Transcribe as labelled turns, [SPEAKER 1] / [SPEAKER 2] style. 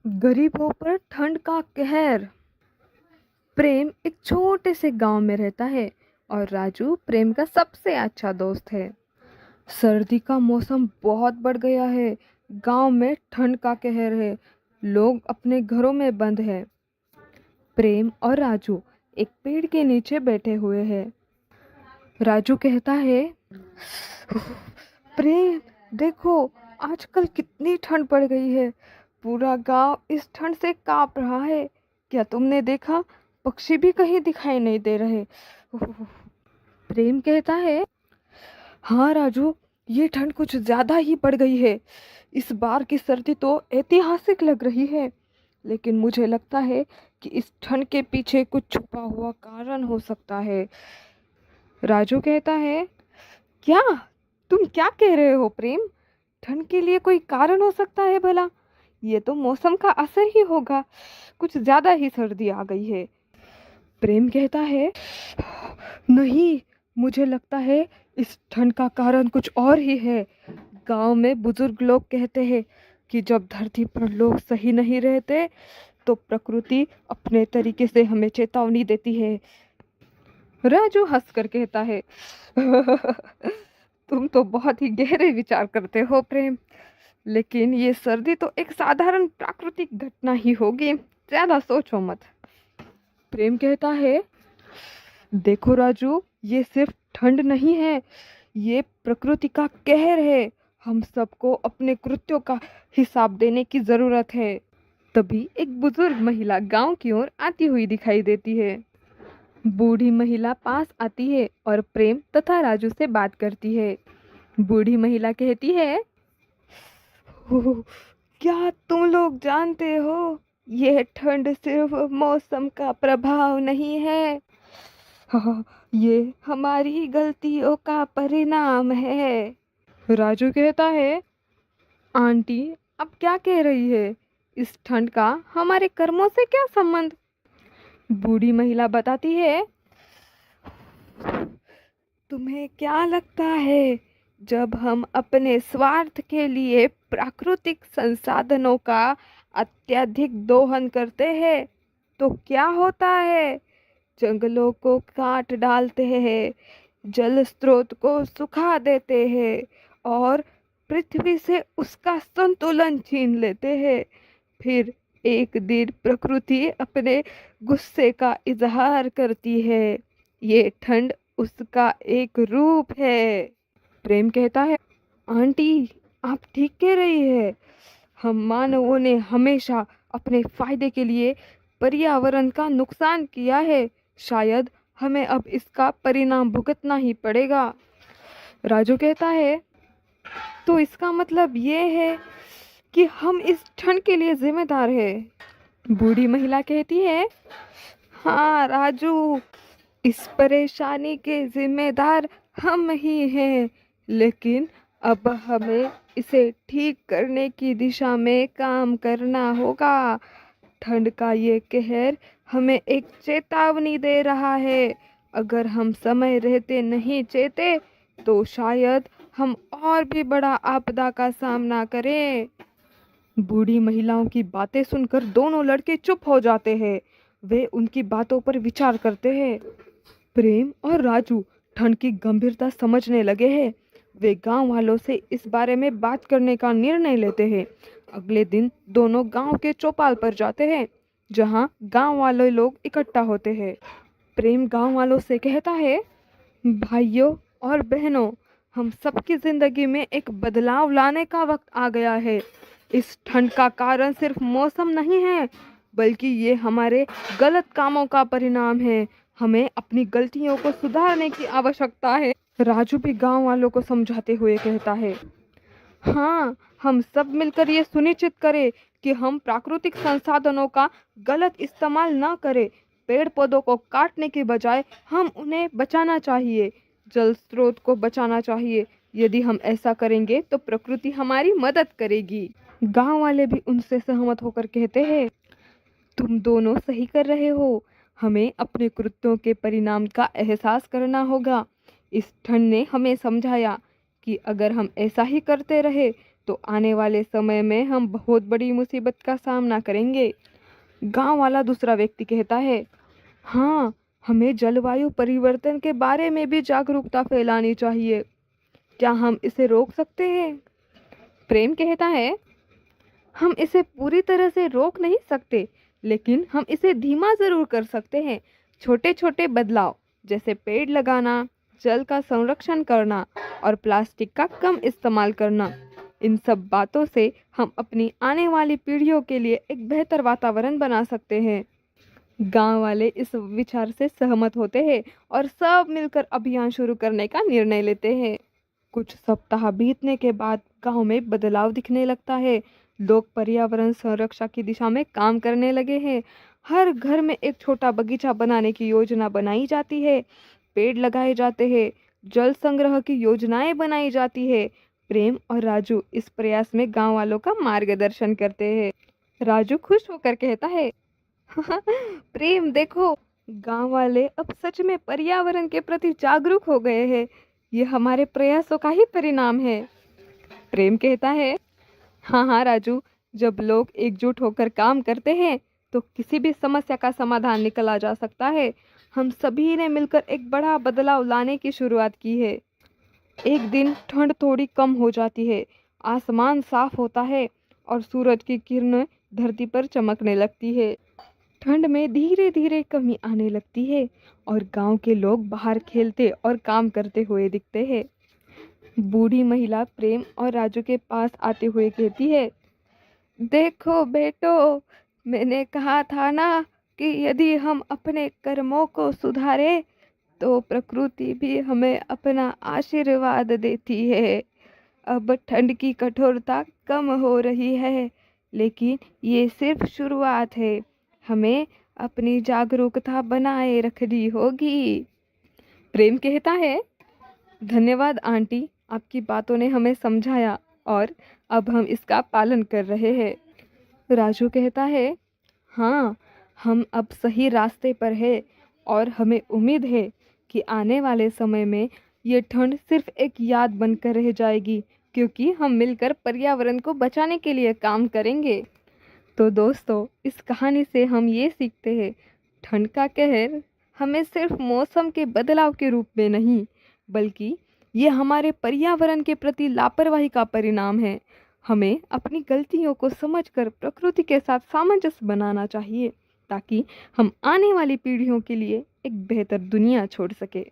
[SPEAKER 1] गरीबों पर ठंड का कहर। प्रेम एक छोटे से गांव में रहता है और राजू प्रेम का सबसे अच्छा दोस्त है। सर्दी का मौसम बहुत बढ़ गया है। गांव में ठंड का कहर है। लोग अपने घरों में बंद हैं। प्रेम और राजू एक पेड़ के नीचे बैठे हुए हैं। राजू कहता है, प्रेम देखो, आजकल कितनी ठंड पड़ गई है। पूरा गांव इस ठंड से कांप रहा है। क्या तुमने देखा? पक्षी भी कहीं दिखाई नहीं दे रहे। प्रेम कहता है, हाँ राजू, ये ठंड कुछ ज्यादा ही पड़ गई है। इस बार की सर्दी तो ऐतिहासिक लग रही है। लेकिन मुझे लगता है कि इस ठंड के पीछे कुछ छुपा हुआ कारण हो सकता है। राजू कहता है, क्या? तुम क्या कह रहे हो प्रेम? ठंड के लिए कोई कारण हो सकता है भला? ये तो मौसम का असर ही होगा। कुछ ज्यादा ही सर्दी आ गई है। प्रेम कहता है, नहीं, मुझे लगता है इस ठंड का कारण कुछ और ही है। गांव में बुजुर्ग लोग कहते हैं कि जब धरती पर लोग सही नहीं रहते तो प्रकृति अपने तरीके से हमें चेतावनी देती है। राजू हंसकर कहता है, तुम तो बहुत ही गहरे विचार करते हो प्रेम। लेकिन ये सर्दी तो एक साधारण प्राकृतिक घटना ही होगी। ज्यादा सोचो मत। प्रेम कहता है, देखो राजू, ये सिर्फ ठंड नहीं है, ये प्रकृति का कहर है। हम सबको अपने कृत्यों का हिसाब देने की जरूरत है। तभी एक बुजुर्ग महिला गांव की ओर आती हुई दिखाई देती है। बूढ़ी महिला पास आती है और प्रेम तथा राजू से बात करती है। बूढ़ी महिला कहती है, "ओह, क्या तुम लोग जानते हो, यह ठंड सिर्फ मौसम का प्रभाव नहीं है। हाँ, ये हमारी गलतियों का परिणाम है।" राजू कहता है, आंटी, अब क्या कह रही है? इस ठंड का हमारे कर्मों से क्या संबंध? बूढ़ी महिला बताती है, तुम्हें क्या लगता है, जब हम अपने स्वार्थ के लिए प्राकृतिक संसाधनों का अत्यधिक दोहन करते हैं तो क्या होता है? जंगलों को काट डालते हैं, जल स्रोत को सुखा देते हैं और पृथ्वी से उसका संतुलन छीन लेते हैं। फिर एक दिन प्रकृति अपने गुस्से का इजहार करती है। ये ठंड उसका एक रूप है। प्रेम कहता है, आंटी, आप ठीक कह रही है। हम मानवों ने हमेशा अपने फायदे के लिए पर्यावरण का नुकसान किया है। शायद हमें अब इसका परिणाम भुगतना ही पड़ेगा। राजू कहता है, तो इसका मतलब ये है कि हम इस ठंड के लिए जिम्मेदार है। बूढ़ी महिला कहती है, हाँ राजू, इस परेशानी के जिम्मेदार हम ही हैं। लेकिन अब हमें इसे ठीक करने की दिशा में काम करना होगा। ठंड का ये कहर हमें एक चेतावनी दे रहा है। अगर हम समय रहते नहीं चेते तो शायद हम और भी बड़ा आपदा का सामना करें। बूढ़ी महिलाओं की बातें सुनकर दोनों लड़के चुप हो जाते हैं। वे उनकी बातों पर विचार करते हैं। प्रेम और राजू ठंड की गंभीरता समझने लगे हैं। वे गांव वालों से इस बारे में बात करने का निर्णय लेते हैं। अगले दिन दोनों गांव के चौपाल पर जाते हैं, जहां गांव वाले लोग इकट्ठा होते हैं। प्रेम गांव वालों से कहता है, भाइयों और बहनों, हम सबकी जिंदगी में एक बदलाव लाने का वक्त आ गया है। इस ठंड का कारण सिर्फ मौसम नहीं है, बल्कि ये हमारे गलत कामों का परिणाम है। हमें अपनी गलतियों को सुधारने की आवश्यकता है। राजू भी गांव वालों को समझाते हुए कहता है, हाँ, हम सब मिलकर ये सुनिश्चित करें कि हम प्राकृतिक संसाधनों का गलत इस्तेमाल ना करें। पेड़ पौधों को काटने के बजाय हम उन्हें बचाना चाहिए। जल स्रोत को बचाना चाहिए। यदि हम ऐसा करेंगे तो प्रकृति हमारी मदद करेगी। गांव वाले भी उनसे सहमत होकर कहते हैं, तुम दोनों सही कर रहे हो। हमें अपने कृत्यों के परिणाम का एहसास करना होगा। इस ठंड ने हमें समझाया कि अगर हम ऐसा ही करते रहे तो आने वाले समय में हम बहुत बड़ी मुसीबत का सामना करेंगे। गांव वाला दूसरा व्यक्ति कहता है, हाँ, हमें जलवायु परिवर्तन के बारे में भी जागरूकता फैलानी चाहिए। क्या हम इसे रोक सकते हैं? प्रेम कहता है, हम इसे पूरी तरह से रोक नहीं सकते, लेकिन हम इसे धीमा ज़रूर कर सकते हैं। छोटे छोटे बदलाव जैसे पेड़ लगाना, जल का संरक्षण करना और प्लास्टिक का कम इस्तेमाल करना, इन सब बातों से हम अपनी आने वाली पीढ़ियों के लिए एक बेहतर वातावरण बना सकते हैं। गांव वाले इस विचार से सहमत होते हैं और सब मिलकर अभियान शुरू करने का निर्णय लेते हैं। कुछ सप्ताह बीतने के बाद गांव में बदलाव दिखने लगता है। लोग पर्यावरण संरक्षण की दिशा में काम करने लगे हैं। हर घर में एक छोटा बगीचा बनाने की योजना बनाई जाती है। पेड़ लगाए जाते हैं। जल संग्रह की योजनाएं बनाई जाती है। प्रेम और राजू इस प्रयास में गांव वालों का मार्गदर्शन करते हैं। राजू खुश होकर कहता है, प्रेम देखो, गांव वाले अब सच में पर्यावरण के प्रति जागरूक हो गए हैं। ये हमारे प्रयासों का ही परिणाम है। प्रेम कहता है, हाँ हाँ राजू, जब लोग एकजुट होकर काम करते हैं तो किसी भी समस्या का समाधान निकला जा सकता है। हम सभी ने मिलकर एक बड़ा बदलाव लाने की शुरुआत की है। एक दिन ठंड थोड़ी कम हो जाती है, आसमान साफ होता है और सूरज की किरणें धरती पर चमकने लगती है। ठंड में धीरे धीरे कमी आने लगती है और गांव के लोग बाहर खेलते और काम करते हुए दिखते हैं। बूढ़ी महिला प्रेम और राजू के पास आते हुए कहती है, देखो बेटो, मैंने कहा था ना कि यदि हम अपने कर्मों को सुधारें तो प्रकृति भी हमें अपना आशीर्वाद देती है। अब ठंड की कठोरता कम हो रही है, लेकिन ये सिर्फ शुरुआत है। हमें अपनी जागरूकता बनाए रखनी होगी। प्रेम कहता है, धन्यवाद आंटी, आपकी बातों ने हमें समझाया और अब हम इसका पालन कर रहे हैं। राजू कहता है, हाँ, हम अब सही रास्ते पर हैं और हमें उम्मीद है कि आने वाले समय में ये ठंड सिर्फ एक याद बनकर रह जाएगी, क्योंकि हम मिलकर पर्यावरण को बचाने के लिए काम करेंगे। तो दोस्तों, इस कहानी से हम ये सीखते हैं, ठंड का कहर हमें सिर्फ मौसम के बदलाव के रूप में नहीं, बल्कि ये हमारे पर्यावरण के प्रति लापरवाही का परिणाम है। हमें अपनी गलतियों को समझकर प्रकृति के साथ सामंजस्य बनाना चाहिए, ताकि हम आने वाली पीढ़ियों के लिए एक बेहतर दुनिया छोड़ सके।